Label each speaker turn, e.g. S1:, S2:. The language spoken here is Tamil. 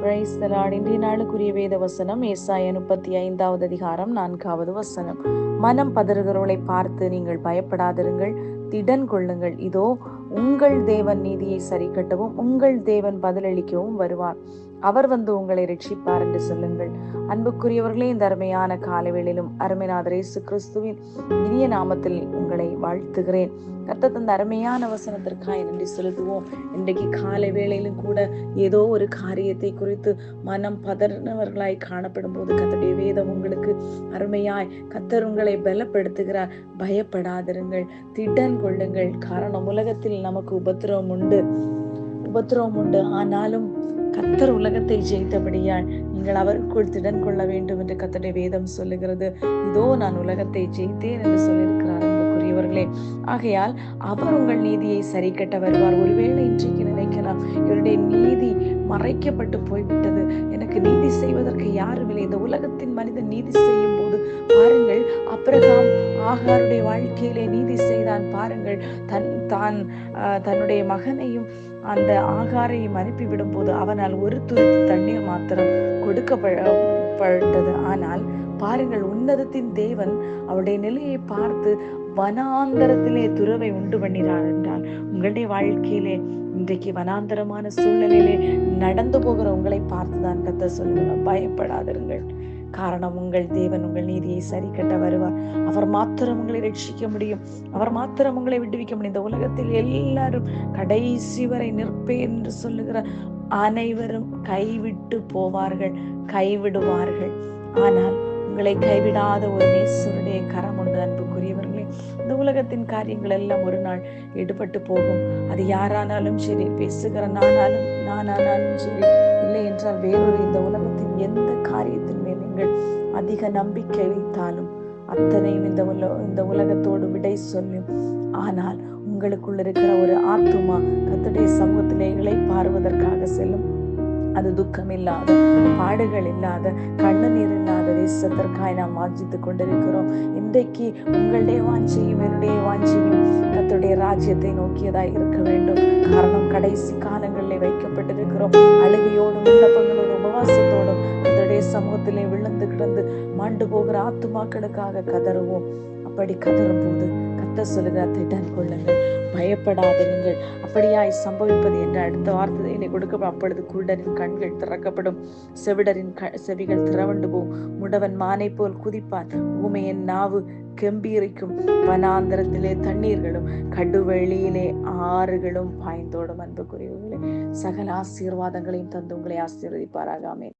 S1: Praise the Lord. இன்றைய நாளுக்குரிய வேத வசனம் ஏசாயா 35வது அதிகாரம் 4வது வசனம். மனம் பதறுகிறவர்களை பார்த்து நீங்கள் பயப்படாதிருங்கள், திடன் கொள்ளுங்கள். இதோ உங்கள் தேவன் நீதியை சரி கட்டவும் உங்கள் தேவன் பதிலளிக்கவும் வருவார். அவர் வந்து உங்களை ரட்சிப்பார் என்று சொல்லுங்கள். அன்புக்குரியவர்களே, இந்த அருமையான காலவேளையிலும் அருமைநாதர் இயேசு கிறிஸ்துவின் இனிய நாமத்தில் உங்களை வாழ்த்துகிறேன். கர்த்தர் தந்த அருமையான வசனத்திற்காக நன்றி செலுத்துவோம். இன்றைக்கு காலை வேளையிலும் கூட ஏதோ ஒரு காரியத்தை குறித்து மனம் பதறினவர்களாய் காணப்படும் போது கர்த்தருடைய வேதம் உங்களுக்கு அருமையாய் கர்த்தர் உங்களை பலப்படுத்துகிறார். பயப்படாதிருங்கள், திடன் கொள்ளுங்கள். காரணம், உலகத்தில் நமக்கு உபத்திரவம் உண்டு. ஆனாலும் கர்த்தர் உலகத்தை ஜெயித்தபடியால் நீங்கள் அவருக்குள் திடன் கொள்ள வேண்டும் என்று கர்த்தருடைய வேதம் சொல்லுகிறது. இதோ நான் உலகத்தை ஜெயித்தேன் என்று சொல்லியிருக்கிறார் அன்புக்குரியவர்களே. ஆகையால் அவர் உங்கள் நீதியை சரி கட்ட வருவார். ஒருவேளை இன்றைக்கு நினைக்கலாம், இவருடைய நீதி மறைக்கப்பட்டு போய்விட்டது, எனக்கு நீதி செய்வதற்கு யாரும் இல்லை. இந்த உலகத்தின் மனிதன் நீதி செய்யும் போது பாருங்கள், ஆபிரகாம் ஆகாருடைய வாழ்க்கையிலே நீதி செய்தான். பாருங்கள், தன்னுடைய மகனையும் அந்த ஆகாரையும் அனுப்பிவிடும் போது அவனால் ஒரு துருத்தி தண்ணீர் மாத்திரம் கொடுக்கப்பட்டது. ஆனால் பாருங்கள், உன்னதத்தின் தேவன் அவருடைய நிலையை பார்த்து வனாந்தரத்திலே துறவை உண்டு பண்ணினார் என்றால், உங்களுடைய வாழ்க்கையிலே இன்றைக்கு வனாந்தரமான சூழ்நிலையிலே நடந்து போகிற உங்களை பார்த்துதான் கர்த்தர் சொல்லுங்க, பயப்படாதிருங்கள். காரணம், உங்கள் தேவன் உங்கள் நீதியை சரி கட்ட வருவார். அவர் மாத்திரம் உங்களை ரட்சிக்க முடியும், அவர் மாத்திரம் உங்களை விடுவிக்க முடியும். இந்த உலகத்தில் எல்லாரும் கடைசி வரை நிற்பேன் என்று சொல்லுகிற அனைவரும் கைவிட்டு போவார்கள், கைவிடுவார்கள். ஆனால் உங்களை கைவிடாத ஒரு நேசருடைய கரம் உண்டு அன்புக்குரியவர்களே. இந்த உலகத்தின் காரியங்கள் எல்லாம் ஒரு நாள் எடுபட்டு போகும். அது யாரானாலும் சரி, பேசுகிற நானானாலும் சரி, இல்லை என்றால் வேறொரு இந்த உலகத்தின் எந்த காரியத்தின் மேல் நீங்கள் அதிக நம்பிக்கை வைத்தாலும் அத்தனையும் இந்த உலகத்தோடு விடை சொல்லும். ஆனால் உங்களுக்குள் இருக்கிற ஒரு ஆத்துமா கர்த்தருடைய சமூகத்திலே இளைப்பாறுவதற்காக செல்லும். அது துக்கம் இல்லாத, பாடுகள் இல்லாத, கண்ணீர் இல்லாத தேசத்திற்காய் நாம் வாஞ்சித்துக் கொண்டிருக்கிறோம். இன்றைக்கு உங்களுடைய வாஞ்சியும் என்னுடைய வாஞ்சியும் கர்த்தருடைய ராஜ்யத்தை நோக்கியதாய் இருக்க வேண்டும். காரணம், கடைசி காலங்களிலே வைக்கப்பட்டிருக்கிறோம். அழுகையோடும் விண்ணப்பங்களோடும் உபவாசத்தோடும் கர்த்தருடைய சமூகத்திலே விழுந்து கிடந்து மாண்டு போகிற ஆத்துமாக்களுக்காக கதறுவோம். அப்படி கதறும் போது கர்த்தர் சொல்லுகிறார், திடன் கொள்ளுங்கள், பயப்படாதிருங்கள். அப்படியாய் சம்பவிப்பது என்று அடுத்த வார்த்தையை கொடுக்கப்படும். அப்பொழுது குருடரின் கண்கள் திறக்கப்படும், செவிடரின் செவிகள் திறவண்டு போகும், முடவன் மானை போல் குதிப்பான், ஊமையின் நாவு கெம்பீரிக்கும், வனாந்தரத்திலே தண்ணீர்களும் கடுவெளியிலே ஆறுகளும் பாய்ந்தோடும். அன்புக்குரியவர்களே, சகல ஆசீர்வாதங்களையும் தந்து உங்களை ஆசீர்வதிப்பாராக. ஆமென்.